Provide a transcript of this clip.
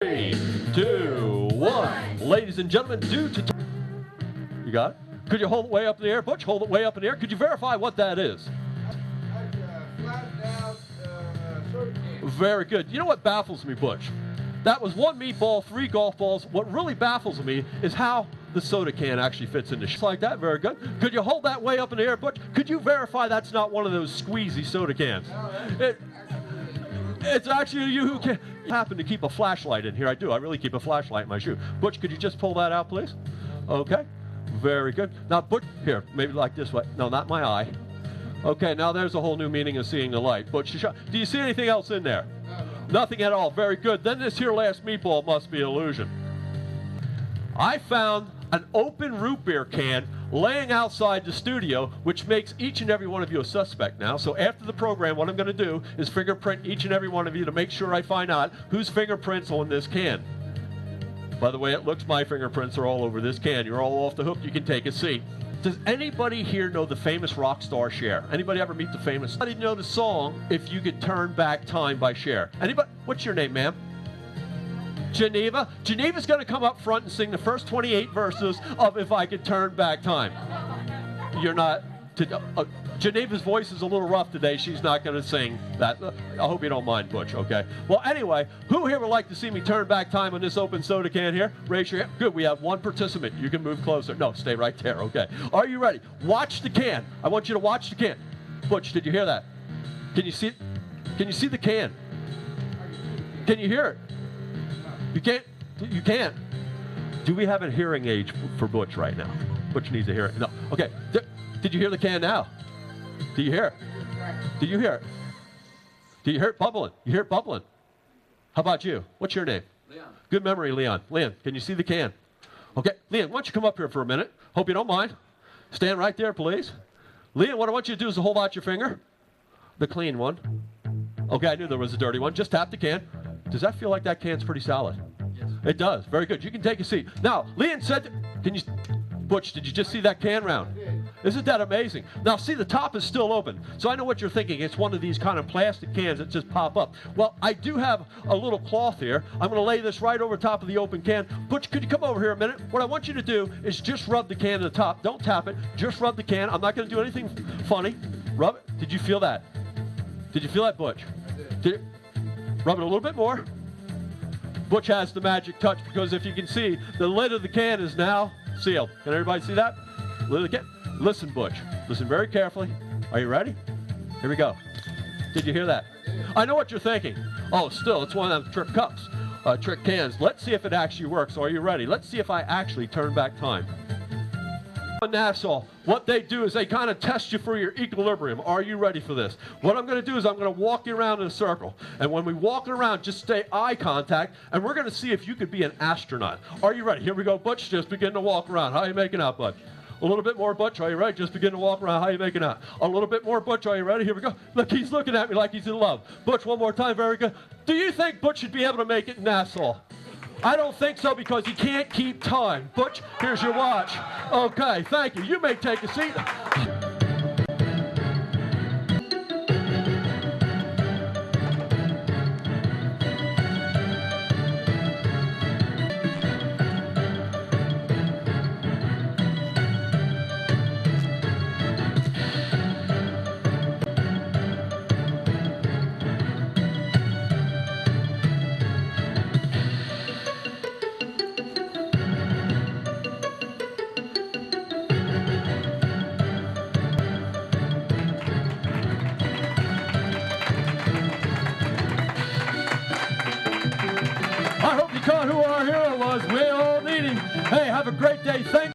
3, 2, 1. Ladies and gentlemen, you got it? Could you hold it way up in the air? Butch, hold it way up in the air. Could you verify what that is? Flattened out soda can. Very good. You know what baffles me, Butch? That was 1 meatball, 3 golf balls. What really baffles me is how the soda can actually fits into just like that. Very good. Could you hold that way up in the air, Butch? Could you verify that's not one of those squeezy soda cans? No, It's actually you who can happen to keep a flashlight in here. I do. I really keep a flashlight in my shoe. Butch, could you just pull that out, please? Okay. Very good. Now, Butch, here, maybe like this way. No, not my eye. Okay, now there's a whole new meaning of seeing the light. Butch, do you see anything else in there? Nothing at all. Very good. Then this here last meatball must be an illusion. I found an open root beer can laying outside the studio, which makes each and every one of you a suspect now. So after the program, what I'm going to do is fingerprint each and every one of you to make sure I find out whose fingerprints on this can. By the way, it looks my fingerprints are all over this can. You're all off the hook. You can take a seat. Does anybody here know the famous rock star Cher? Anybody ever meet the famous? Anybody know the song "If You Could Turn Back Time" by Cher? Anybody? What's your name, ma'am? Geneva. Geneva's going to come up front and sing the first 28 verses of "If I Could Turn Back Time." You're not. Geneva's voice is a little rough today. She's not going to sing that. I hope you don't mind, Butch, okay? Well, anyway, who here would like to see me turn back time on this open soda can here? Raise your hand. Good, we have one participant. You can move closer. No, stay right there, okay? Are you ready? Watch the can. I want you to watch the can. Butch, did you hear that? Can you see it? Can you see the can? Can you hear it? You can't? You can't. Do we have a hearing aid for Butch right now? Butch needs a hearing. No. Okay. Did you hear the can now? Do you hear it? Do you hear it? Do you hear it bubbling? You hear it bubbling? How about you? What's your name? Leon. Good memory, Leon. Leon, can you see the can? Okay. Leon, why don't you come up here for a minute? Hope you don't mind. Stand right there, please. Leon, what I want you to do is to hold out your finger. The clean one. Okay, I knew there was a dirty one. Just tap the can. Does that feel like that can's pretty solid? Yes. It does. Very good. You can take a seat. Now, Leon said, can you, Butch, did you just see that can round? Isn't that amazing? Now, see, the top is still open. So I know what you're thinking. It's one of these kind of plastic cans that just pop up. Well, I do have a little cloth here. I'm going to lay this right over top of the open can. Butch, could you come over here a minute? What I want you to do is just rub the can to the top. Don't tap it. Just rub the can. I'm not going to do anything funny. Rub it. Did you feel that? Did you feel that, Butch? Did it? Rub it a little bit more. Butch has the magic touch because if you can see, the lid of the can is now sealed. Can everybody see that? Lid of the can. Listen, Butch. Listen very carefully. Are you ready? Here we go. Did you hear that? I know what you're thinking. Oh, still, it's one of them trick cups, trick cans. Let's see if it actually works. Are you ready? Let's see if I actually turn back time. In Nassau, what they do is they kind of test you for your equilibrium. Are you ready for this? What I'm going to do is I'm going to walk you around in a circle. And when we walk around, just stay eye contact, and we're going to see if you could be an astronaut. Are you ready? Here we go, Butch. Just begin to walk around. How are you making out, Butch? A little bit more, Butch. Are you ready? Just begin to walk around. How are you making out? A little bit more, Butch. Are you ready? Here we go. Look, he's looking at me like he's in love. Butch, one more time. Very good. Do you think Butch should be able to make it in Nassau? I don't think so because he can't keep time. Butch, here's your watch. Okay, thank you. You may take a seat. I hope you caught who our hero was. We all need him. Hey, have a great day. Thank